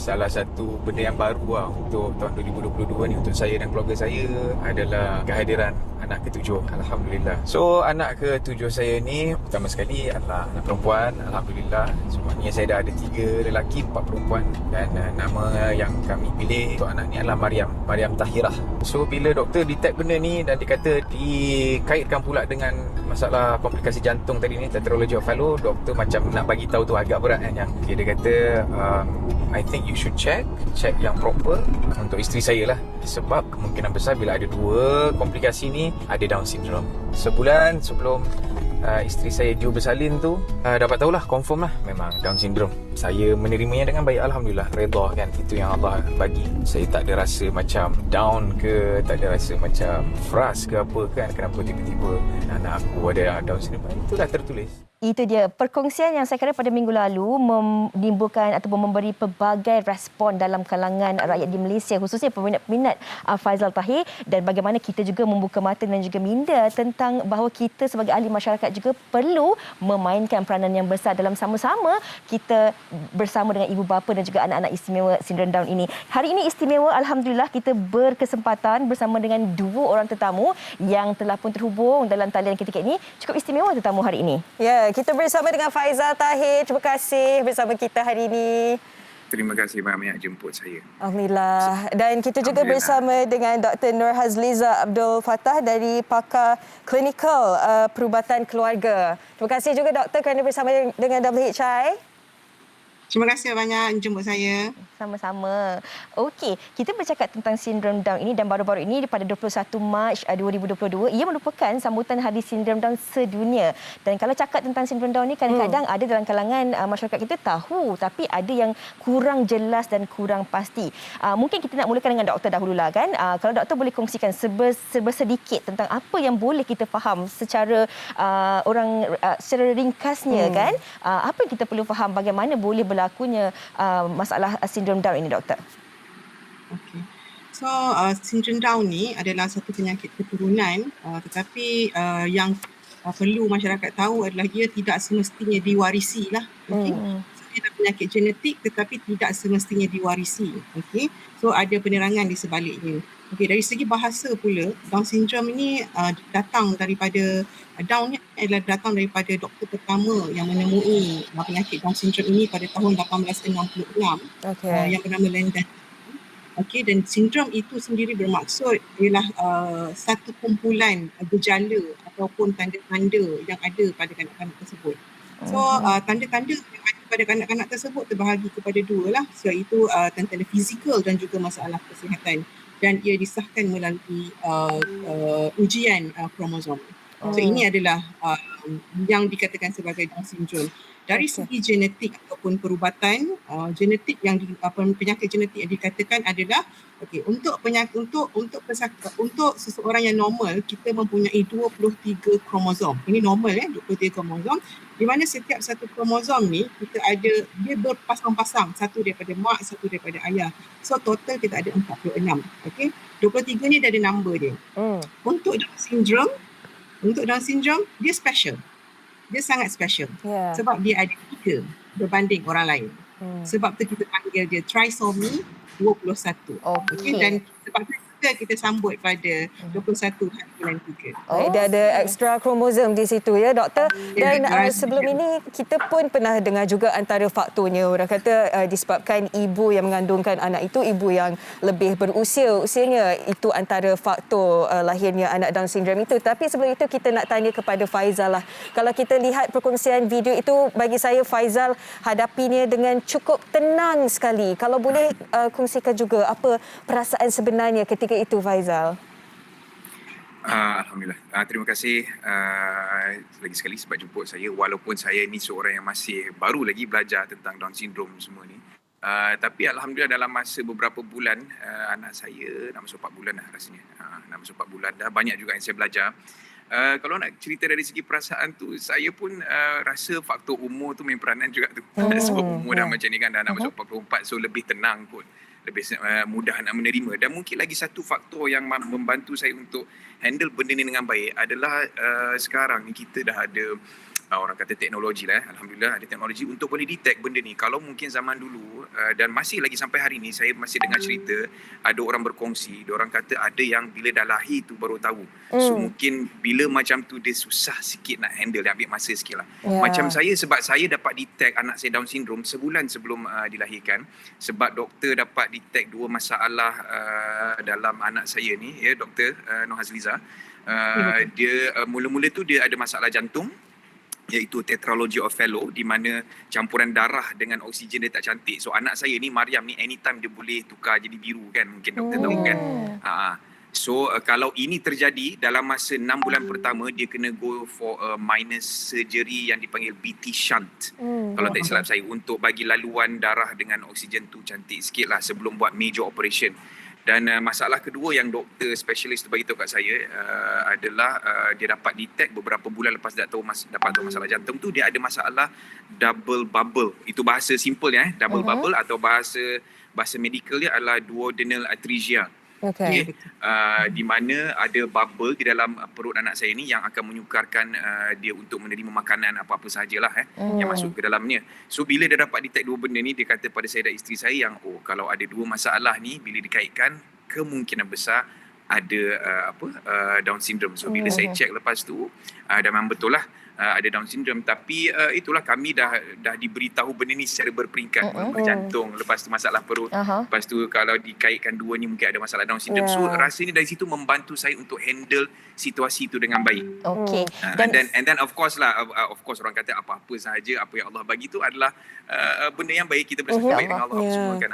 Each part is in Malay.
salah satu benda yang baru lah untuk tahun 2022 ni untuk saya dan keluarga saya adalah kehadiran anak ketujuh. Alhamdulillah. So anak ketujuh saya ni pertama sekali adalah anak perempuan. Alhamdulillah. Sebenarnya saya dah ada 3 lelaki, 4 perempuan. Dan nama yang kami pilih untuk anak ni adalah Maryam Tahirah. So bila doktor detect benda ni dan dikata dikaitkan pula dengan masalah komplikasi jantung tadi ni, tetralogy of Fallot, doktor macam nak bagi tahu tu agak berat kan. Okay, dia kata I think you should check yang proper untuk isteri saya lah, sebab kemungkinan besar bila ada 2 komplikasi ni ada Down syndrome. Sebulan sebelum isteri saya due bersalin tu, dapat tahulah, confirm lah memang Down syndrome. Saya menerimanya dengan baik, Alhamdulillah, redha kan. Itu yang Allah bagi. Saya tak ada rasa macam down ke, tak ada rasa macam frust ke apa kan, kenapa tiba-tiba anak aku ada Down syndrome. Itu dah tertulis. Itu dia perkongsian yang saya kira pada minggu lalu menimbulkan ataupun memberi pelbagai respon dalam kalangan rakyat di Malaysia, khususnya peminat-peminat Faizal Tahir, dan bagaimana kita juga membuka mata dan juga minda tentang bahawa kita sebagai ahli masyarakat juga perlu memainkan peranan yang besar dalam sama-sama kita bersama dengan ibu bapa dan juga anak-anak istimewa sindrom Down ini. Hari ini istimewa, Alhamdulillah, kita berkesempatan bersama dengan 2 orang tetamu yang telah pun terhubung dalam talian ketika ini. Cukup istimewa tetamu hari ini. Ya, kita bersama dengan Faizal Tahir. Terima kasih bersama kita hari ini. Terima kasih banyak jemput saya. Alhamdulillah. Dan kita juga bersama dengan Dr. Nur Hazliza Abdul Fattah dari Pakar Klinikal Perubatan Keluarga. Terima kasih juga doktor kerana bersama dengan WHI. Terima kasih banyak jemput saya. Sama-sama. Okey, kita bercakap tentang sindrom Down ini dan baru-baru ini pada 21 Mac 2022 ia merupakan sambutan Hari Sindrom Down sedunia. Dan kalau cakap tentang sindrom Down ni kadang-kadang ada dalam kalangan masyarakat kita tahu, tapi ada yang kurang jelas dan kurang pasti. Mungkin kita nak mulakan dengan doktor dahululah kan. Kalau doktor boleh kongsikan sedikit tentang apa yang boleh kita faham secara secara ringkasnya kan. Apa yang kita perlu faham, bagaimana boleh berlakunya masalah sindrom Down ini, doktor? Okey. So, sindrom Down ni adalah satu penyakit keturunan, tetapi yang perlu masyarakat tahu adalah ia tidak semestinya diwarisi lah. Okey. So, dia adalah penyakit genetik tetapi tidak semestinya diwarisi. Okey. So, ada penerangan di sebaliknya. Okey, dari segi bahasa pula, Down syndrome ini datang daripada Down ni adalah datang daripada doktor pertama yang menemui penyakit Down syndrome ini pada tahun 1866 yang bernama Landon. Okey, dan sindrom itu sendiri bermaksud ialah satu kumpulan gejala ataupun tanda-tanda yang ada pada kanak-kanak tersebut. So tanda-tanda yang ada pada kanak-kanak tersebut terbahagi kepada 2 lah, iaitu tanda-tanda fizikal dan juga masalah kesihatan, dan ia disahkan melalui ujian kromosom. So ini adalah yang dikatakan sebagai Down syndrome. Dari segi genetik ataupun perubatan, genetik yang penyakit genetik yang dikatakan adalah untuk seseorang yang normal, kita mempunyai 23 kromosom. Ini normal 23 kromosom, di mana setiap satu kromosom ni dia berpasang-pasang, satu daripada mak, satu daripada ayah. So total kita ada 46. Okey. 23 ni dah ada number dia. Untuk Down syndrome dia special. Dia sangat special. Sebab dia ada 3 berbanding orang lain. Sebab tu kita panggil dia trisomy 21. Okay. Dan sebab tu kita sambut pada 21 hari bulan 3. Dia ada extra kromosom di situ ya, doktor. Dan sebelum ini kita pun pernah dengar juga antara faktornya, orang kata disebabkan ibu yang mengandungkan anak itu ibu yang lebih usianya itu antara faktor lahirnya anak Down syndrome itu. Tapi sebelum itu kita nak tanya kepada Faizal lah. Kalau kita lihat perkongsian video itu, bagi saya Faizal hadapinya dengan cukup tenang sekali. Kalau boleh kongsikan juga apa perasaan sebenarnya ketika itu, Faizal. Alhamdulillah. Terima kasih lagi sekali sebab jemput saya. Walaupun saya ni seorang yang masih baru lagi belajar tentang Down syndrome semua ni. Tapi Alhamdulillah dalam masa beberapa bulan, anak saya nak masuk 4 bulan dah rasanya. Nak masuk 4 bulan dah. Banyak juga yang saya belajar. Kalau nak cerita dari segi perasaan tu, saya pun rasa faktor umur tu main peranan juga tu. Sebab umur dah macam ni kan, dah nak masuk 44, so lebih tenang pun. Lebih mudah nak menerima. Dan mungkin lagi satu faktor yang membantu saya untuk handle benda ni dengan baik adalah sekarang ni kita dah ada orang kata teknologi lah. Alhamdulillah ada teknologi untuk boleh detect benda ni. Kalau mungkin zaman dulu dan masih lagi sampai hari ni, saya masih dengar cerita ada orang berkongsi, dia orang kata ada yang bila dah lahir tu baru tahu. So mungkin bila macam tu dia susah sikit nak handle, dia ambil masa sikit lah. Macam saya, sebab saya dapat detect anak saya Down syndrome sebulan sebelum dilahirkan, sebab doktor dapat detect 2 masalah dalam anak saya ni, ya Doktor Noh Hazliza. Dia mula-mula tu dia ada masalah jantung, iaitu tetralogy of Fallot, di mana campuran darah dengan oksigen dia tak cantik. So anak saya ni, Mariam ni, anytime dia boleh tukar jadi biru kan, mungkin doktor tahu kan. So kalau ini terjadi dalam masa 6 bulan pertama, dia kena go for a minor surgery yang dipanggil BT shunt, kalau tak silap saya, untuk bagi laluan darah dengan oksigen tu cantik sikit lah sebelum buat major operation. Dan masalah kedua yang doktor specialist tu bagi tahu kat saya adalah dia dapat detect beberapa bulan lepas dapat tahu masalah jantung tu, dia ada masalah double bubble. Itu bahasa simple ya, double bubble, atau bahasa medical dia adalah duodenal atresia. Okay. Di mana ada bubble di dalam perut anak saya ni yang akan menyukarkan dia untuk menerima makanan apa-apa sahajalah yang masuk ke dalamnya. So bila dia dapat detect 2 benda ni, dia kata pada saya dan isteri saya yang kalau ada 2 masalah ni, bila dikaitkan kemungkinan besar ada Down syndrome. So bila saya check lepas tu, dah memang betul lah ada Down syndrome. Tapi itulah, kami dah diberitahu benda ni secara berperingkat. Jantung, lepas tu masalah perut, lepas tu kalau dikaitkan 2 ni mungkin ada masalah Down syndrome. So rasanya dari situ membantu saya untuk handle situasi itu dengan baik. Okey. And then of course orang kata apa-apa sahaja apa yang Allah bagi tu adalah benda yang baik, kita bersama baik dengan Allah semua kan.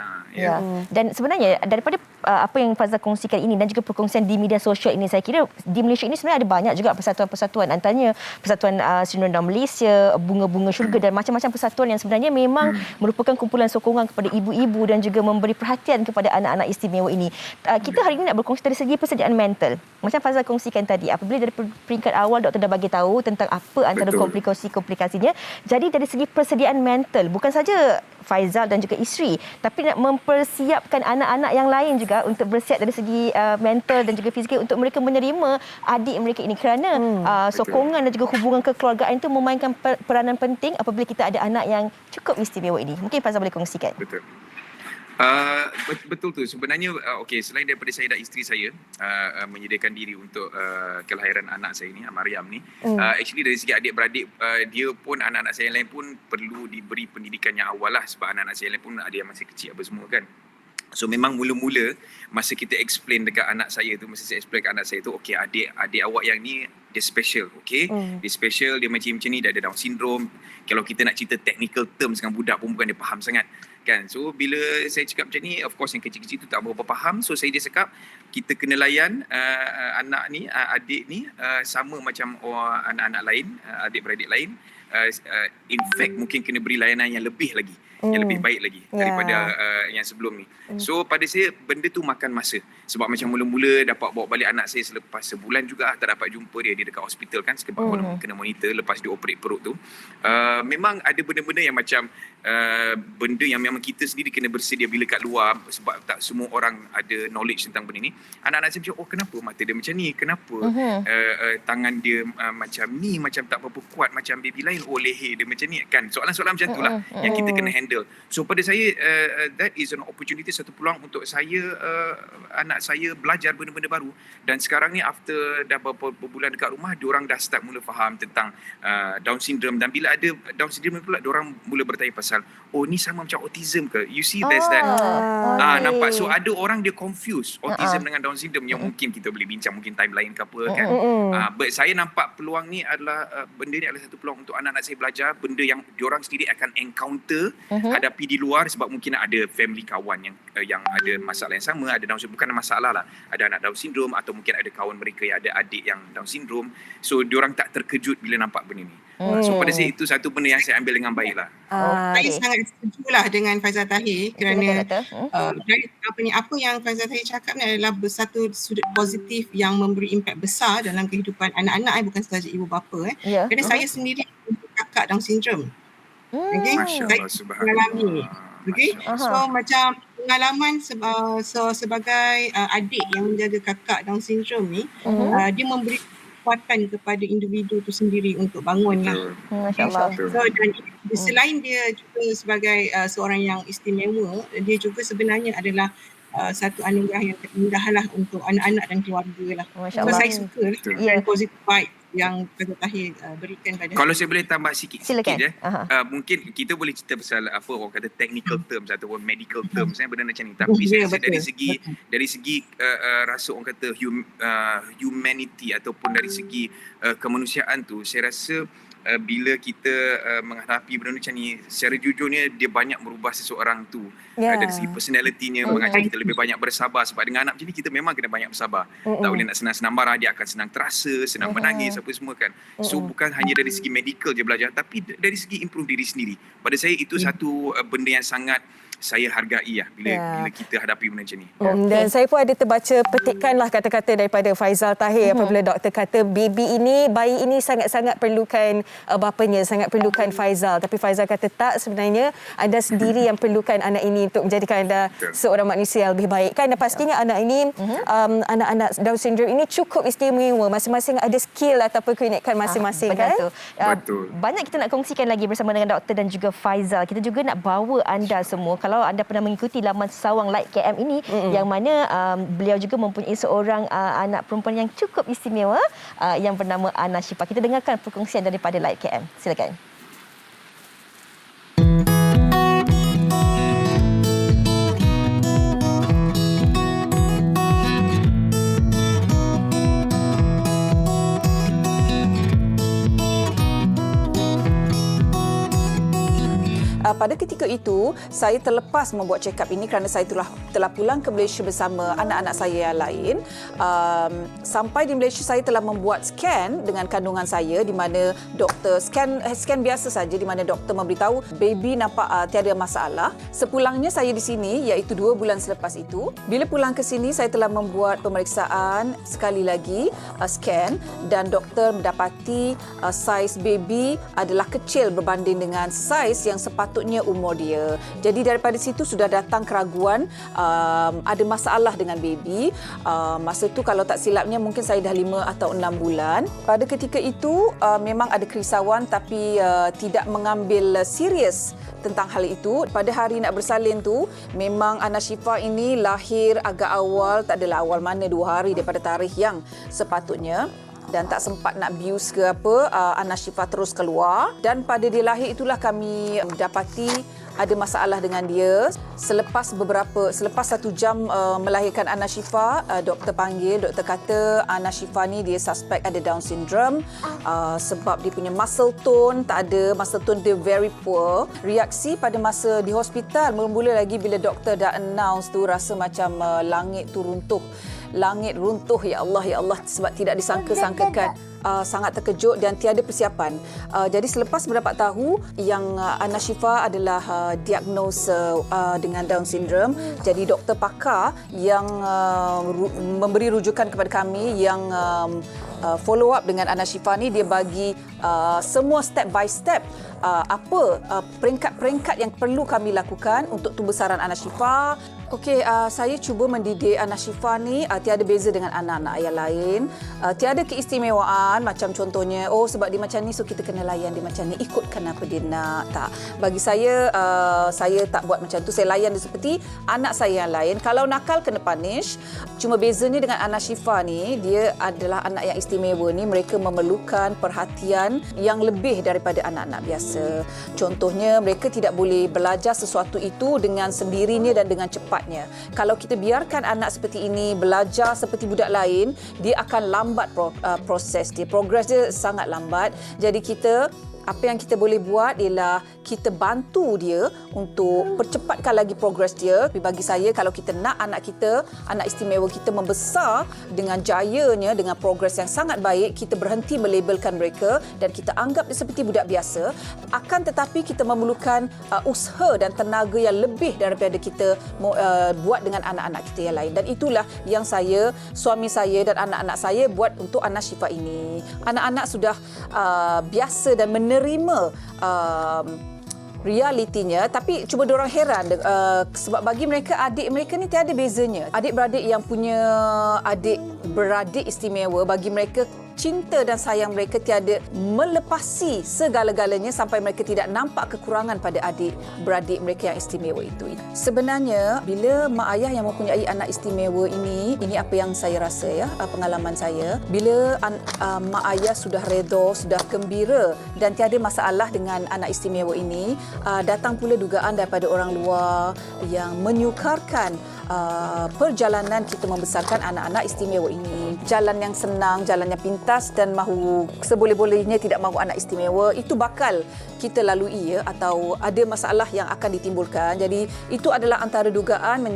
Dan sebenarnya daripada apa yang Faizal kongsikan ini dan juga perkongsian di media sosial ini, saya kira di Malaysia ini sebenarnya ada banyak juga persatuan-persatuan, antaranya Persatuan Sindrom Down Malaysia, Bunga-Bunga Syurga dan macam-macam persatuan yang sebenarnya memang merupakan kumpulan sokongan kepada ibu-ibu dan juga memberi perhatian kepada anak-anak istimewa ini. Kita hari ini nak berkongsi dari segi persediaan mental. Macam Faizal kongsikan tadi, apabila dari peringkat awal doktor dah bagi tahu tentang apa antara komplikasi-komplikasinya. Jadi dari segi persediaan mental, bukan saja Faizal dan juga isteri, tapi nak mempersiapkan anak-anak yang lain juga untuk bersiap dari segi mental dan juga fizikal untuk mereka menerima adik mereka ini, kerana sokongan dan juga hubungan kekeluargaan itu memainkan peranan penting apabila kita ada anak yang cukup istimewa ini. Mungkin Faizal boleh kongsikan. Betul. Betul tu. Sebenarnya selain daripada saya dan isteri saya menyediakan diri untuk kelahiran anak saya ni, Mariam ni, actually dari segi adik-beradik, dia pun, anak-anak saya yang lain pun perlu diberi pendidikan yang awal lah, sebab anak-anak saya yang lain pun ada yang masih kecil apa semua kan. So memang mula-mula masa kita explain dekat anak saya tu, masa saya explain kat anak saya tu, okey, adik awak yang ni dia special, okey. Dia special, dia macam ni, dia ada Down syndrome. Kalau kita nak cerita technical terms dengan budak pun bukan dia faham sangat kan. So bila saya cakap macam ni, of course yang kecil-kecil tu tak berapa faham. So saya dia cakap kita kena layan anak ni, adik ni sama macam anak-anak lain, adik-beradik lain. In fact mungkin kena beri layanan yang lebih lagi, yang lebih baik lagi daripada yang sebelum ni. So pada saya benda tu makan masa, sebab macam mula-mula dapat bawa balik anak saya selepas sebulan juga tak dapat jumpa dia dekat hospital kan, sebab kena monitor lepas dia operate perut tu. Memang ada benda-benda yang macam benda yang memang kita sendiri kena bersedia bila kat luar, sebab tak semua orang ada knowledge tentang benda ni. Anak-anak saya macam, kenapa mata dia macam ni, kenapa tangan dia macam ni, macam tak berapa kuat macam baby lain, leher dia macam ni kan. Soalan-soalan macam tu lah yang kita kena handle. So pada saya that is an opportunity, satu peluang untuk saya, anak saya belajar benda-benda baru. Dan sekarang ni after dah beberapa bulan dekat rumah, diorang dah start mula faham tentang Down syndrome. Dan bila ada Down syndrome pula, diorang mula bertanya pasal, ni sama macam autism ke? You see there's that. Nampak? So ada orang dia confuse autism dengan Down syndrome, yang mungkin kita boleh bincang mungkin time lain ke apa kan. But saya nampak peluang ni adalah benda ni adalah satu peluang untuk anak-anak saya belajar benda yang diorang sendiri akan encounter, hadapi di luar, sebab mungkin ada family kawan yang ada masalah yang sama, ada Down syndrome, bukan masalah lah, ada anak Down syndrome, atau mungkin ada kawan mereka yang ada adik yang Down syndrome. So diorang tak terkejut bila nampak benda ni. So pada saya itu satu benda yang saya ambil dengan baik lah. Saya sangat setuju lah dengan Faizal Tahir, kerana apa yang Faizal Tahir cakap ni adalah satu sudut positif yang memberi impak besar dalam kehidupan anak-anak, bukan sahaja ibu bapa. Kerana saya sendiri kakak Down syndrome. Okay? Saya mengalami. Okay? So macam pengalaman sebagai adik yang menjaga kakak Down syndrome ni, dia memberi kekuatan kepada individu itu sendiri untuk bangun lah. Masya Allah. So dan selain dia juga sebagai seorang yang istimewa, dia juga sebenarnya adalah satu anugerah yang terindah lah untuk anak-anak dan keluarga lah. Masya So Allah. saya suka lah Ya. positive vibe yang Dr. Tahir berikan pada Kalau saya boleh tambah sikit Silakan. mungkin kita boleh cerita pasal apa orang kata technical terms ataupun medical terms benda macam ni, tapi saya rasa dari segi rasa orang kata humanity ataupun dari segi kemanusiaan tu, saya rasa bila kita menghadapi benda macam ni, secara jujurnya dia banyak merubah seseorang tu. Dari segi personality-nya, mengajar kita lebih banyak bersabar. Sebab dengan anak macam ni, kita memang kena banyak bersabar. Tak boleh nak senang-senang marah, dia akan senang terasa, senang menangis, apa semua kan. So bukan hanya dari segi medical je belajar, tapi dari segi improve diri sendiri. Pada saya itu satu benda yang sangat saya hargai lah bila kita hadapi benda macam ni. Dan saya pun ada terbaca petikanlah kata-kata daripada Faizal Tahir apabila doktor kata bayi ini sangat-sangat perlukan bapanya, sangat perlukan Faizal. Tapi Faizal kata tak, sebenarnya anda sendiri yang perlukan anak ini untuk menjadikan anda seorang manusia yang lebih baik. Kan pastinya anak ini, anak-anak Down syndrome ini cukup istimewa. Masing-masing ada skill ataupun keunikan masing-masing kan? Betul. Banyak kita nak kongsikan lagi bersama dengan doktor dan juga Faizal. Kita juga nak bawa anda semua, kalau anda pernah mengikuti laman Sawang Light KM ini, yang mana beliau juga mempunyai seorang anak perempuan yang cukup istimewa yang bernama Ana Syifa. Kita dengarkan perkongsian daripada Light KM. Silakan. Pada ketika itu, saya terlepas membuat check up ini kerana saya telah pulang ke Malaysia bersama anak-anak saya yang lain. Sampai di Malaysia, saya telah membuat scan dengan kandungan saya, di mana doktor scan biasa saja, di mana doktor memberitahu baby nampak tiada masalah. Sepulangnya saya di sini, iaitu 2 bulan selepas itu, bila pulang ke sini, saya telah membuat pemeriksaan sekali lagi, scan, dan doktor mendapati saiz baby adalah kecil berbanding dengan saiz yang sepatutnya umur dia. Jadi daripada situ sudah datang keraguan ada masalah dengan baby. Masa tu kalau tak silapnya mungkin saya dah 5 atau 6 bulan. Pada ketika itu memang ada kerisauan, tapi tidak mengambil serius tentang hal itu. Pada hari nak bersalin tu, memang Ana Syifa ini lahir agak awal, tak adalah awal mana, 2 hari daripada tarikh yang sepatutnya. Dan tak sempat nak bius ke apa, Ana Syifa terus keluar. Dan pada dia lahir itulah kami dapati ada masalah dengan dia. Selepas 1 jam melahirkan Ana Syifa, doktor panggil, doktor kata Ana Syifa ni dia suspek ada Down syndrome sebab dia punya muscle tone tak ada, muscle tone dia very poor. Reaksi pada masa di hospital, mula-mula lagi bila doktor dah announce tu, rasa macam langit tu runtuh. Langit runtuh, ya Allah, sebab tidak disangka-sangkakan. Sangat terkejut dan tiada persiapan. Jadi selepas mendapat tahu yang Ana Syifa adalah diagnos dengan Down syndrome, jadi doktor pakar yang memberi rujukan kepada kami yang follow up dengan Ana Syifa ni, dia bagi semua step by step apa peringkat-peringkat yang perlu kami lakukan untuk tumbesaran Ana Syifa. Okey, saya cuba mendidik Ana Syifa ni tiada beza dengan anak-anak yang lain. Tiada keistimewaan macam contohnya, sebab dia macam ni so kita kena layan dia macam ni, ikutkan apa dia nak. Tak. Bagi saya tak buat macam tu. Saya layan dia seperti anak saya yang lain. Kalau nakal kena punish. Cuma bezanya dengan Ana Syifa ni, dia adalah anak yang istimewa ni, mereka memerlukan perhatian yang lebih daripada anak-anak biasa. Contohnya, mereka tidak boleh belajar sesuatu itu dengan sendirinya dan dengan cepat. Kalau kita biarkan anak seperti ini belajar seperti budak lain, dia akan lambat proses dia. Progress dia sangat lambat. Jadi apa yang kita boleh buat ialah kita bantu dia untuk percepatkan lagi progres dia. Bagi saya, kalau kita nak anak kita, anak istimewa kita membesar dengan jayanya, dengan progres yang sangat baik, kita berhenti melabelkan mereka dan kita anggap dia seperti budak biasa. Akan tetapi kita memerlukan usaha dan tenaga yang lebih daripada kita buat dengan anak-anak kita yang lain. Dan itulah yang saya, suami saya dan anak-anak saya buat untuk Ana Syifa ini. Anak-anak sudah biasa dan menerima realitinya, tapi cuba diorang heran sebab bagi mereka adik mereka ni tiada bezanya. Adik-beradik yang punya adik-beradik istimewa, bagi mereka cinta dan sayang mereka tiada melepasi segala-galanya sampai mereka tidak nampak kekurangan pada adik-beradik mereka yang istimewa itu. Sebenarnya bila mak ayah yang mempunyai anak istimewa ini apa yang saya rasa ya, pengalaman saya, bila mak ayah sudah redha, sudah gembira dan tiada masalah dengan anak istimewa ini, datang pula dugaan daripada orang luar yang menyukarkan perjalanan kita membesarkan anak-anak istimewa ini. Jalan yang senang, jalan yang pintas dan mahu seboleh-bolehnya tidak mahu anak istimewa, itu bakal kita lalui ya, atau ada masalah yang akan ditimbulkan. Jadi itu adalah antara dugaan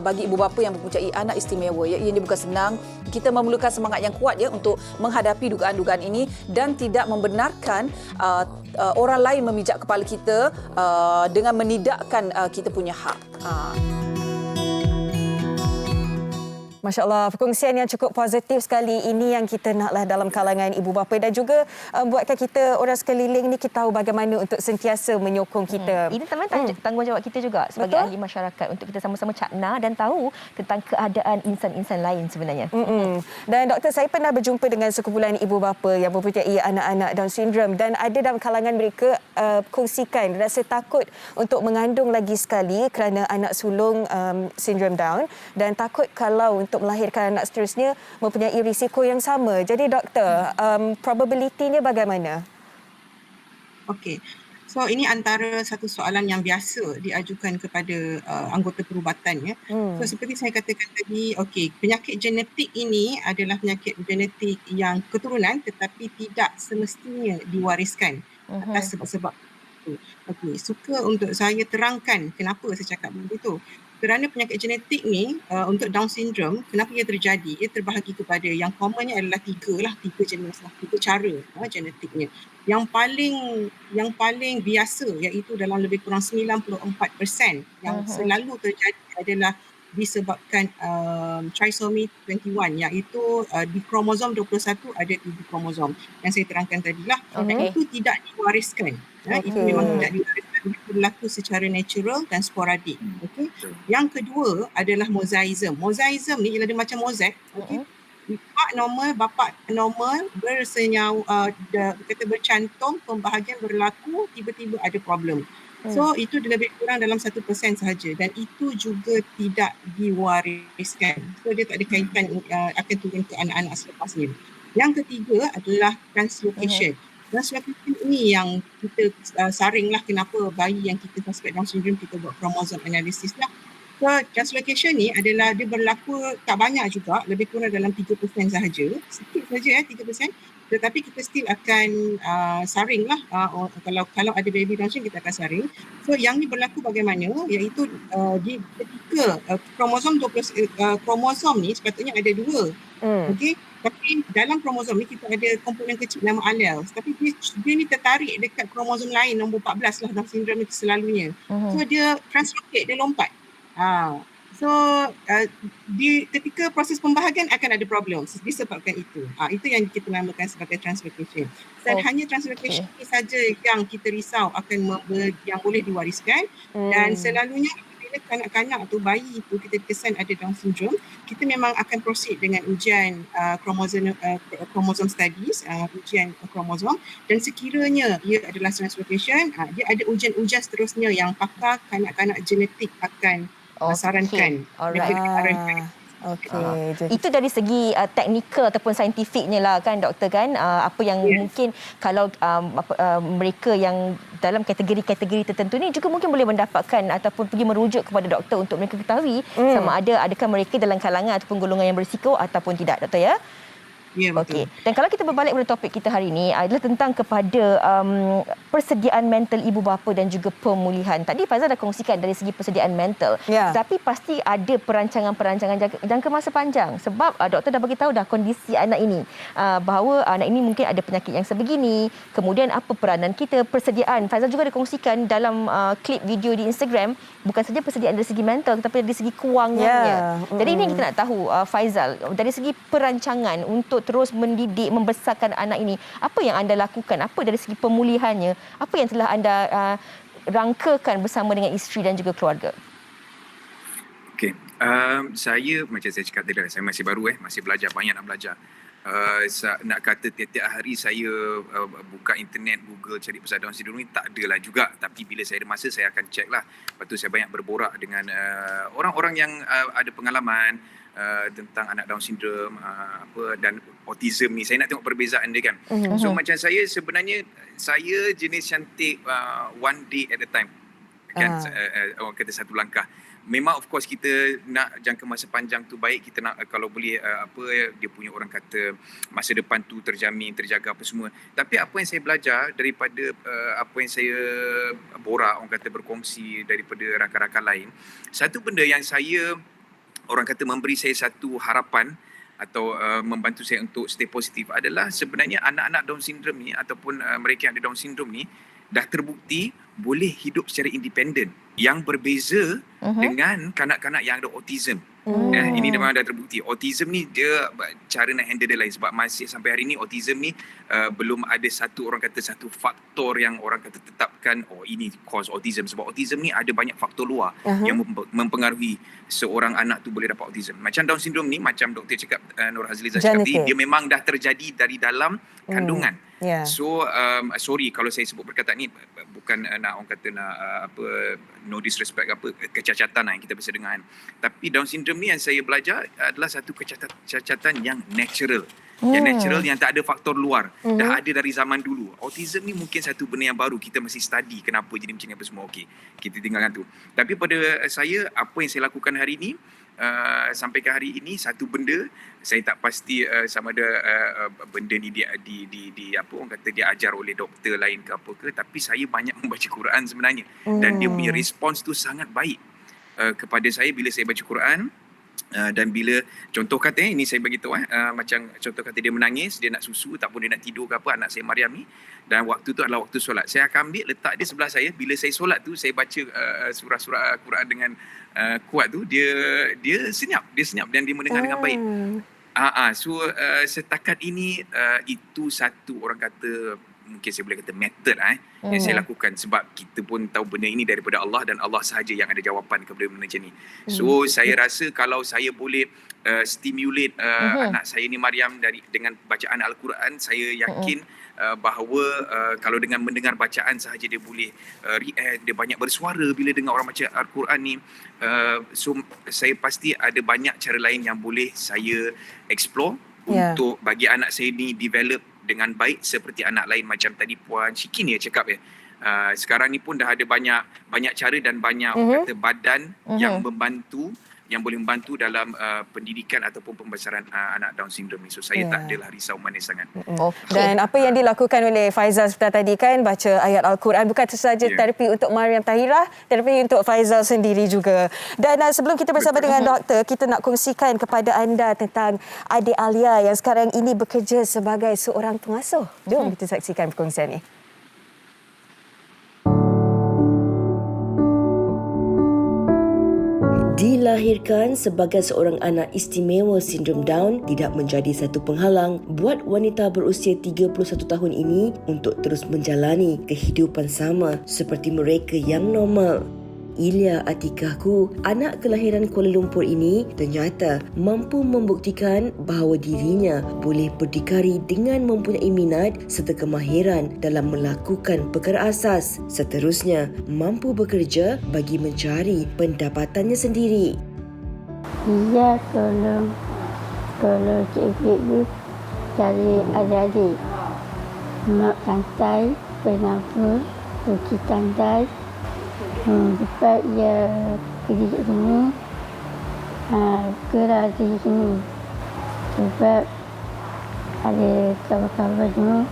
bagi ibu bapa yang mempunyai anak istimewa ya. Ia bukan senang. Kita memerlukan semangat yang kuat ya untuk menghadapi dugaan-dugaan ini dan tidak membenarkan orang lain memijak kepala kita dengan menidakkan kita punya hak. Masya Allah, perkongsian yang cukup positif sekali ini yang kita naklah dalam kalangan ibu bapa dan juga buatkan kita orang sekeliling ni kita tahu bagaimana untuk sentiasa menyokong kita. Ini tanggungjawab kita juga sebagai ahli masyarakat untuk kita sama-sama cakna dan tahu tentang keadaan insan-insan lain sebenarnya. Dan doktor, saya pernah berjumpa dengan sekumpulan ibu bapa yang mempunyai anak-anak Down syndrome dan ada dalam kalangan mereka kongsikan rasa takut untuk mengandung lagi sekali kerana anak sulung sindrom Down dan takut kalau untuk melahirkan anak seterusnya mempunyai risiko yang sama. Jadi doktor, probabilitinya bagaimana? Okey. So ini antara satu soalan yang biasa diajukan kepada anggota perubatan ya. So seperti saya katakan tadi, okey, penyakit genetik ini adalah penyakit genetik yang keturunan tetapi tidak semestinya diwariskan atas sebab-sebab itu. Okey, suka untuk saya terangkan kenapa saya cakap begitu. Kerana penyakit genetik ni untuk Down syndrome, kenapa ia terjadi? Ia terbahagi kepada yang commonnya adalah tiga jenis lah, tiga cara genetiknya. Yang paling biasa iaitu dalam lebih kurang 94% yang selalu terjadi adalah disebabkan trisomy 21 iaitu di kromosom 21 ada 7 kromosom yang saya terangkan tadilah. Itu tidak diwariskan. Itu memang tidak diwariskan, berlaku secara natural dan sporadik. Okay. Yang kedua adalah mosaism. Mosaism ni ialah dia macam mozaik. Okay. Mak normal, bapa normal, bercantum, pembahagian berlaku, tiba-tiba ada problem. So itu lebih kurang dalam 1% sahaja dan itu juga tidak diwariskan. So dia tak ada kaitan akan turun ke anak-anak selepas ni. Yang ketiga adalah translocation. Translocation ini yang kita saringlah kenapa bayi yang kita suspect Down syndrome kita buat chromosome analysis lah. So translocation ni adalah dia berlaku tak banyak juga, lebih kurang dalam 3% sahaja. Sikit saja 3%. Tetapi kita still akan saring lah. Kalau ada baby Down syndrome kita akan saring. So yang ni berlaku bagaimana? Iaitu ketika kromosom ni sepatutnya ada 2. Okey. Tapi dalam kromosom ni kita ada komponen kecil nama alleles. Tapi dia ni tertarik dekat kromosom lain nombor 14 lah Down syndrome itu selalunya. So dia translocate, dia lompat. So ketika proses pembahagian akan ada problem disebabkan itu. Itu yang kita namakan sebagai translocation. Dan hanya translocation ini saja yang kita risau akan yang boleh diwariskan. Dan selalunya bila kanak-kanak atau bayi itu kita kesan ada Down syndrome, kita memang akan proceed dengan ujian kromosom studies, ujian kromosom, dan sekiranya ia adalah translocation, dia ada ujian-ujian seterusnya yang pakar kanak-kanak genetik akan sarankan. Itu dari segi teknikal ataupun saintifiknya lah kan doktor kan, apa yang mungkin kalau mereka yang dalam kategori-kategori tertentu ni juga mungkin boleh mendapatkan ataupun pergi merujuk kepada doktor untuk mereka ketahui sama adakah mereka dalam kalangan ataupun golongan yang berisiko ataupun tidak, doktor ya. Ya, betul. Okey. Dan kalau kita berbalik pada topik kita hari ini adalah tentang kepada persediaan mental ibu bapa dan juga pemulihan. Tadi Faizal dah kongsikan dari segi persediaan mental. Tapi pasti ada perancangan jangka masa panjang sebab doktor dah bagi tahu dah kondisi anak ini, bahawa anak ini mungkin ada penyakit yang sebegini. Kemudian apa peranan kita, persediaan. Faizal juga dah kongsikan dalam klip video di Instagram, bukan saja persediaan dari segi mental tetapi dari segi kewangannya. Jadi ini yang kita nak tahu, Faizal, dari segi perancangan untuk terus mendidik, membesarkan anak ini, apa yang anda lakukan? Apa dari segi pemulihannya? Apa yang telah anda rangkakan bersama dengan isteri dan juga keluarga? Okey, saya macam saya cakap tadi, saya masih baru, masih belajar, banyak nak belajar. nak kata tiap-tiap hari saya buka internet, Google cari pasal Down syndrome ni, tak adalah juga. Tapi bila saya ada masa, saya akan check lah. Lepas tu saya banyak berborak dengan orang-orang yang ada pengalaman tentang anak Down syndrome dan autism ni. Saya nak tengok perbezaan dia kan. So macam saya sebenarnya, saya jenis cantik one day at a time kan. Orang kata satu langkah. Memang of course kita nak jangka masa panjang tu baik, kita nak kalau boleh dia punya orang kata masa depan tu terjamin, terjaga apa semua. Tapi apa yang saya belajar daripada apa yang saya borak, orang kata berkongsi daripada rakan-rakan lain, satu benda yang orang kata memberi saya satu harapan atau membantu saya untuk stay positif adalah sebenarnya anak-anak Down syndrome ni ataupun mereka yang ada Down syndrome ni dah terbukti boleh hidup secara independen, yang berbeza dengan kanak-kanak yang ada autism. Ini memang dah terbukti. Autism ni dia cara nak handle dia lain, sebab masih sampai hari ni autism ni belum ada satu faktor yang orang kata tetapkan ini cause autism, sebab autism ni ada banyak faktor luar yang mempengaruhi seorang anak tu boleh dapat autism. Macam Down syndrome ni, macam doktor cakap, Nur Hazliza cakap tadi, dia memang dah terjadi dari dalam kandungan. So sorry kalau saya sebut perkataan ni, bukan nak orang kata no disrespect kecacatan yang kita biasa dengar. Tapi Down syndrome ni yang saya belajar adalah satu kecacatan yang natural. Yang natural, yang tak ada faktor luar. Dah ada dari zaman dulu. Autism ni mungkin satu benda yang baru, kita masih study kenapa jadi macam ni apa semua. Okey, kita tinggalkan tu. Tapi pada saya, apa yang saya lakukan hari ni, sampai ke hari ini, satu benda saya tak pasti sama ada benda ni dia di apa orang kata dia ajar oleh doktor lain ke apa ke, tapi saya banyak membaca Quran sebenarnya, dan dia punya respons tu sangat baik kepada saya bila saya baca Quran. Dan bila contoh kata ini saya bagi tahu macam contoh kata dia menangis, dia nak susu tak pun dia nak tidur ke apa, anak saya Maryam ni, dan waktu tu adalah waktu solat, saya akan ambil letak dia sebelah saya. Bila saya solat tu, saya baca surah-surah Quran dengan kuat tu, dia senyap dan dia mendengar dengan baik. So setakat ini itu satu orang kata, mungkin saya boleh kata method yang saya lakukan, sebab kita pun tahu benda ini daripada Allah dan Allah sahaja yang ada jawapan kepada benda macam ni. So saya rasa kalau saya boleh stimulate anak saya ni Maryam dengan bacaan Al-Quran, saya yakin bahawa kalau dengan mendengar bacaan sahaja dia boleh react, dia banyak bersuara bila dengar orang baca Al-Quran ni. So saya pasti ada banyak cara lain yang boleh saya explore untuk bagi anak saya ni develop dengan baik seperti anak lain. Macam tadi Puan Shikin dia cakap sekarang ni pun dah ada banyak cara dan banyak kata badan yang boleh membantu dalam pendidikan ataupun pembesaran anak Down syndrome ni. So saya tak adalah risau manis sangat. Dan apa yang dilakukan oleh Faizal seperti tadi kan, baca ayat Al-Quran, bukan sahaja terapi untuk Maryam Tahirah, terapi untuk Faizal sendiri juga. Dan sebelum kita bersama dengan doktor, kita nak kongsikan kepada anda tentang adik Alia yang sekarang ini bekerja sebagai seorang pengasuh. Jom kita saksikan perkongsian ini. Dilahirkan sebagai seorang anak istimewa sindrom Down tidak menjadi satu penghalang buat wanita berusia 31 tahun ini untuk terus menjalani kehidupan sama seperti mereka yang normal. Ilya Atikahku, anak kelahiran Kuala Lumpur ini ternyata mampu membuktikan bahawa dirinya boleh berdikari dengan mempunyai minat serta kemahiran dalam melakukan perkara asas. Seterusnya, mampu bekerja bagi mencari pendapatannya sendiri. Dia tolong cikgu cari adik-adik. Mak santai, penabur, cuci tandai. Cepat dia pergi kat sini, gerak di sini. Sebab ada kawan-kawan semua.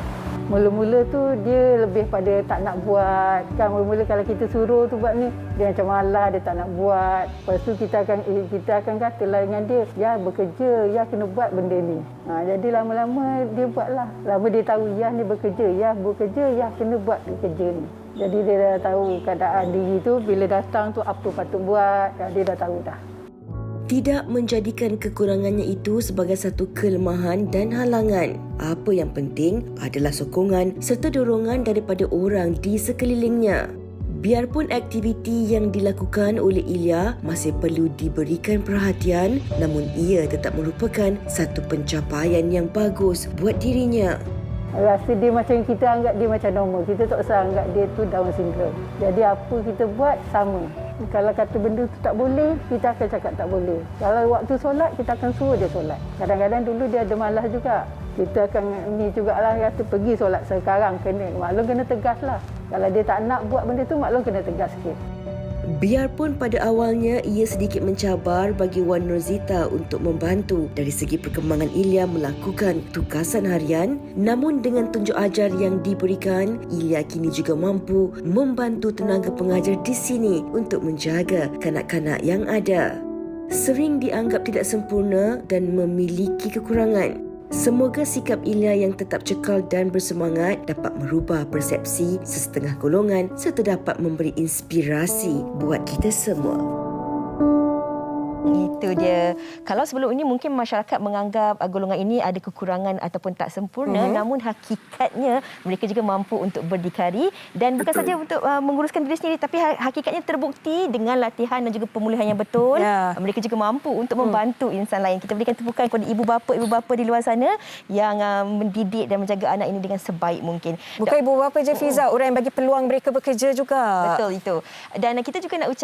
Mula-mula tu dia lebih pada tak nak buat. Kan mula-mula kalau kita suruh tu buat ni, dia macam malas, dia tak nak buat. Lepas tu kita akan katalah dengan dia, ya bekerja, ya kena buat benda ni. Jadi lama-lama dia buatlah. Lama dia tahu ya ni bekerja, ya kena buat kerja ni. Jadi dia dah tahu keadaan diri tu, bila datang tu apa patut buat, dia dah tahu dah. Tidak menjadikan kekurangannya itu sebagai satu kelemahan dan halangan. Apa yang penting adalah sokongan serta dorongan daripada orang di sekelilingnya. Biarpun aktiviti yang dilakukan oleh Ilya masih perlu diberikan perhatian, namun ia tetap merupakan satu pencapaian yang bagus buat dirinya. Rasa dia macam kita anggap dia macam normal. Kita tak usah anggap dia tu Down syndrome. Jadi apa kita buat sama. Kalau kata benda tu tak boleh, kita akan cakap tak boleh. Kalau waktu solat, kita akan suruh dia solat. Kadang-kadang dulu dia ada malas juga. Kita akan ni jugalah kata pergi solat sekarang kena. Maklum kena tegas lah. Kalau dia tak nak buat benda tu, maklum kena tegas sikit. Biarpun pada awalnya ia sedikit mencabar bagi Wan Nurzita untuk membantu dari segi perkembangan Ilya melakukan tugasan harian, namun dengan tunjuk ajar yang diberikan, Ilya kini juga mampu membantu tenaga pengajar di sini untuk menjaga kanak-kanak yang ada. Sering dianggap tidak sempurna dan memiliki kekurangan. Semoga sikap Ilya yang tetap cekal dan bersemangat dapat merubah persepsi sesetengah golongan serta dapat memberi inspirasi buat kita semua. Itu dia. Kalau sebelum ini mungkin masyarakat menganggap golongan ini ada kekurangan ataupun tak sempurna, namun hakikatnya mereka juga mampu untuk berdikari dan bukan saja untuk menguruskan diri sendiri, tapi hakikatnya terbukti dengan latihan dan juga pemulihan yang betul. Mereka juga mampu untuk membantu insan lain. Kita berikan tepukan kepada ibu bapa di luar sana yang mendidik dan menjaga anak ini dengan sebaik mungkin. Bukan ibu bapa je Fiza, orang yang bagi peluang mereka bekerja juga. Betul itu. Dan kita juga nak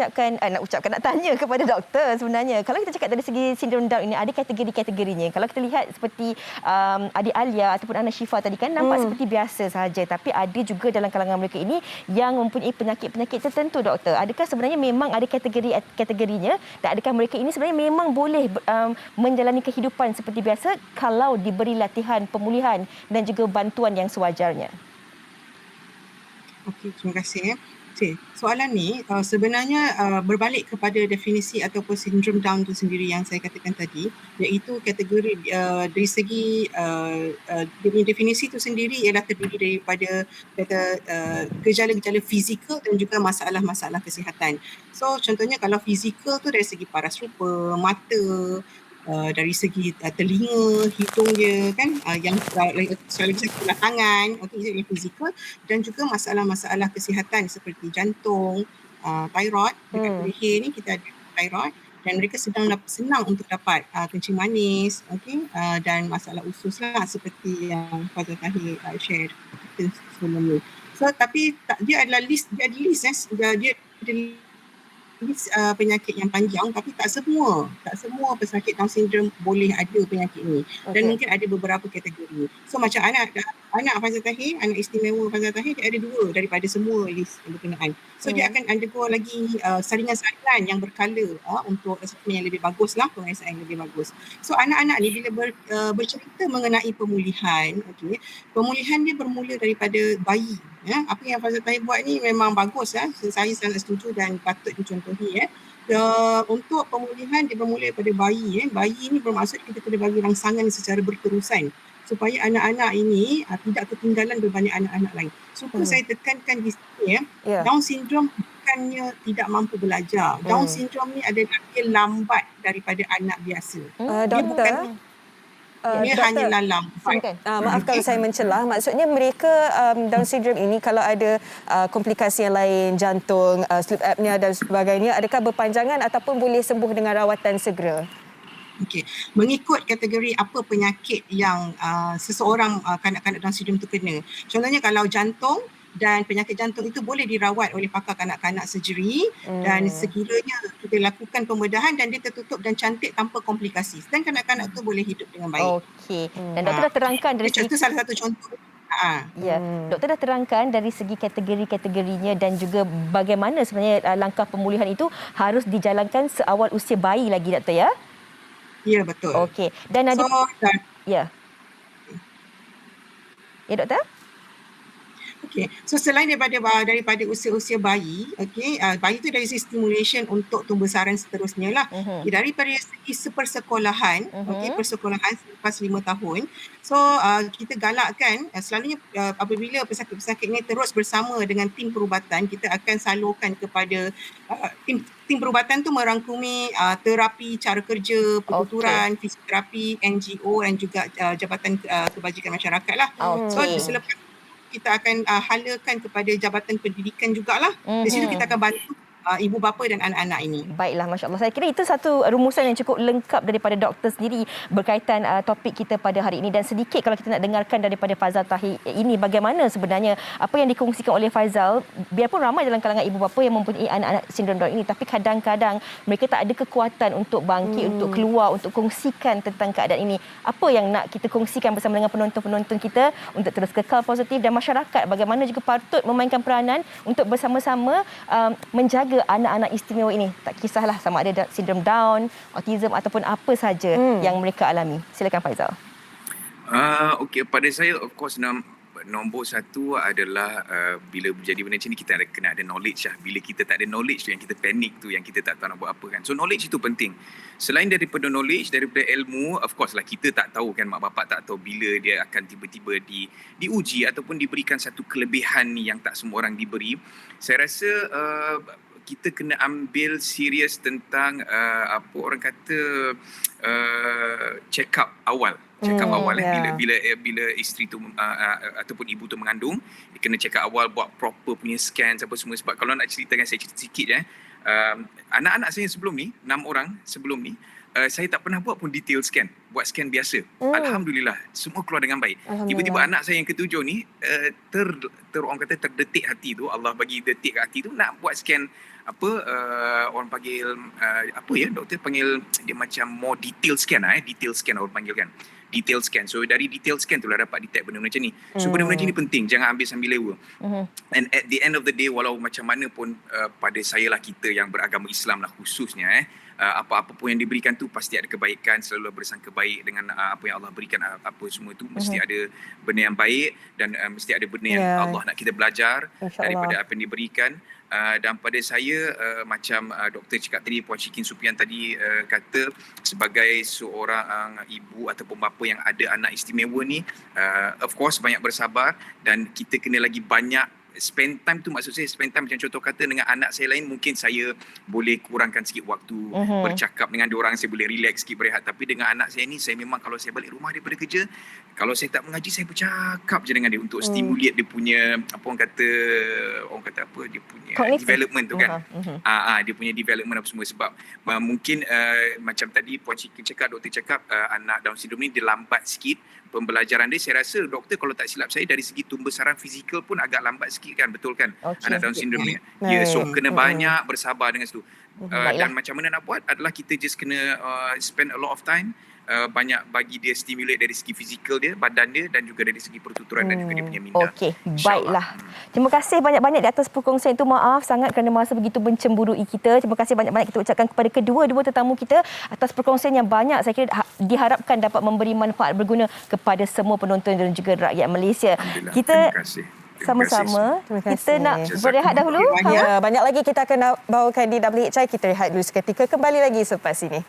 tanya kepada doktor sebenarnya. Kalau kita cakap dari segi sindrom Down ini ada kategori-kategorinya. Kalau kita lihat seperti adik Alia ataupun anak Syifa tadi kan nampak seperti biasa sahaja, tapi ada juga dalam kalangan mereka ini yang mempunyai penyakit-penyakit tertentu, doktor. Adakah sebenarnya memang ada kategorinya dan adakah mereka ini sebenarnya memang boleh menjalani kehidupan seperti biasa kalau diberi latihan pemulihan dan juga bantuan yang sewajarnya? Okey, terima kasih. Okay. Soalan ni sebenarnya berbalik kepada definisi ataupun sindrom Down itu sendiri yang saya katakan tadi, iaitu kategori dari segi definisi itu sendiri ialah terdiri daripada gejala-gejala fizikal dan juga masalah-masalah kesihatan. So contohnya kalau fizikal tu dari segi paras rupa, mata, dari segi telinga, hidung dia kan, yang selalu sebelah tangan, okey, itu fizikal, dan juga masalah-masalah kesihatan seperti jantung, thyroid. Dekat leher ni kita ada thyroid dan mereka senang untuk dapat kencing manis, okey, dan masalah usus lah seperti yang Fazal Tahir share kita sebelum ni. So tapi dia adalah list penyakit yang panjang, tapi tak semua pesakit Down syndrome boleh ada penyakit ni. Dan mungkin ada beberapa kategori. So macam anak Fazal Tahir, anak istimewa Fazal Tahir, dia ada 2 daripada semua list yang berkenaan. So dia akan undergo lagi saringan-saringan yang berkala untuk assessment yang lebih bagus lah, pemeriksaan yang lebih bagus. So anak-anak ni bila bercerita mengenai pemulihan, okey, pemulihan dia bermula daripada bayi. Apa yang Fazal Tahir buat ni memang bagus. Saya sangat setuju dan patut dicontohi. Untuk pemulihan dia bermula daripada bayi. Bayi ni bermaksud kita kena bagi rangsangan secara berterusan supaya anak-anak ini tidak ketinggalan berbanding anak-anak lain. Suka saya tekankan di sini Down syndrome bukannya tidak mampu belajar. Down syndrome ni adalah dia lambat daripada anak biasa. Dia bukan dia hanyalah lambat. Maaf kalau saya mencelah. Maksudnya mereka Down syndrome ini kalau ada komplikasi yang lain, jantung, sleep apnea dan sebagainya, adakah berpanjangan ataupun boleh sembuh dengan rawatan segera? Okey, mengikut kategori apa penyakit yang seseorang kanak-kanak Down syndrome itu kena. Contohnya kalau jantung dan penyakit jantung itu boleh dirawat oleh pakar kanak-kanak surgery dan sekiranya kita lakukan pembedahan dan dia tertutup dan cantik tanpa komplikasi, dan kanak-kanak itu boleh hidup dengan baik. Okey. Dan doktor dah terangkan dari itu salah satu contoh. Ya, doktor dah terangkan dari segi kategori-kategorinya dan juga bagaimana sebenarnya langkah pemulihan itu harus dijalankan seawal usia bayi lagi, doktor ya? Ya, betul. Okey. Dan ada ya. Ya, doktor? Okey, so selain daripada usia-usia bayi, okey, bayi itu dari segi stimulation untuk tumbuhsaran seterusnya lah. Daripada segi persekolahan, okey, persekolahan selepas 5 tahun. So kita galakkan selalunya apabila pesakit-pesakit ini terus bersama dengan tim perubatan, kita akan salurkan kepada tim perubatan tu merangkumi terapi cara kerja, pertuturan, fisioterapi, NGO dan juga Jabatan Kebajikan Masyarakat lah. So selepas kita akan halakan kepada Jabatan Pendidikan jugalah. Di situ kita akan bantu ibu bapa dan anak-anak ini. Baiklah, Masya Allah. Saya kira itu satu rumusan yang cukup lengkap daripada doktor sendiri berkaitan topik kita pada hari ini. Dan sedikit kalau kita nak dengarkan daripada Faizal Tahir ini, bagaimana sebenarnya apa yang dikongsikan oleh Faizal, biarpun ramai dalam kalangan ibu bapa yang mempunyai anak-anak sindrom Down ini, tapi kadang-kadang mereka tak ada kekuatan untuk bangkit, untuk keluar, untuk kongsikan tentang keadaan ini. Apa yang nak kita kongsikan bersama dengan penonton-penonton kita untuk terus kekal positif, dan masyarakat bagaimana juga patut memainkan peranan untuk bersama-sama menjaga anak-anak istimewa ini. Tak kisahlah sama ada sindrom Down, autism ataupun apa saja yang mereka alami. Silakan Faizal. Okey, pada saya of course nombor satu adalah bila berjadi benda macam ni kita kena ada knowledge lah. Bila kita tak ada knowledge tu yang kita panik tu, yang kita tak tahu nak buat apa kan. So knowledge itu penting. Selain daripada knowledge, daripada ilmu, of course lah kita tak tahu kan, mak bapak tak tahu bila dia akan tiba-tiba diuji ataupun diberikan satu kelebihan ni yang tak semua orang diberi. Saya rasa kita kena ambil serius tentang apa orang kata check up awal. Check up awal bila isteri tu ataupun ibu tu mengandung, dia kena check up awal, buat proper punya scan apa semua. Sebab kalau nak ceritakan, saya cerita sikit anak-anak saya sebelum ni, 6 orang sebelum ni, saya tak pernah buat pun detail scan, buat scan biasa. Alhamdulillah semua keluar dengan baik. Tiba-tiba anak saya yang ketujuh ni orang kata terdetik hati tu, Allah bagi detik kat hati tu nak buat scan orang panggil doktor panggil dia macam more detail scan detail scan orang panggil kan, detail scan. So dari detail scan tu lah dapat detect benda macam ni. So benda-benda macam ni penting, jangan ambil sambil lewa. And at the end of the day, walau macam mana pun pada saya lah, kita yang beragama Islam lah khususnya, apa-apa pun yang diberikan tu pasti ada kebaikan, selalu bersangka baik dengan apa yang Allah berikan, apa semua tu mesti ada benda yang baik, dan mesti ada benda yang Allah nak kita belajar daripada apa yang diberikan. Dan pada saya macam doktor cakap tadi, Puan Shikin Supian tadi kata, sebagai seorang ibu ataupun bapa yang ada anak istimewa ni, of course banyak bersabar, dan kita kena lagi banyak spend time tu. Maksud saya spend time macam contoh kata dengan anak saya lain, mungkin saya boleh kurangkan sikit waktu bercakap dengan diorang, saya boleh relax sikit, berehat. Tapi dengan anak saya ni, saya memang kalau saya balik rumah daripada kerja, kalau saya tak mengaji, saya bercakap je dengan dia untuk stimulate dia punya orang kata apa, dia punya development tu kan. Dia punya development apa semua. Sebab mungkin macam tadi Puan Shikin cakap, doktor cakap anak Down syndrome ni dia lambat sikit pembelajaran dia. Saya rasa doktor kalau tak silap saya, dari segi tumbesaran fizikal pun agak lambat sikit kan, betul kan? Anak Down syndrome ni. So kena banyak bersabar dengan situ. Dan macam mana nak buat adalah kita just kena spend a lot of time, banyak bagi dia stimulate dari segi fizikal dia, badan dia, dan juga dari segi pertuturan dan juga dia punya minda. Okey, baiklah. Terima kasih banyak-banyak di atas perkongsian itu. Maaf sangat kerana masa begitu mencemburui kita. Terima kasih banyak-banyak kita ucapkan kepada kedua-dua tetamu kita atas perkongsian yang banyak. Saya kira diharapkan dapat memberi manfaat berguna kepada semua penonton dan juga rakyat Malaysia. Kita terima kasih. Sama-sama. Kita nak berehat dahulu. Banyak lagi kita akan bawakan di WHI. Kita rehat dulu seketika, kembali lagi selepas ini.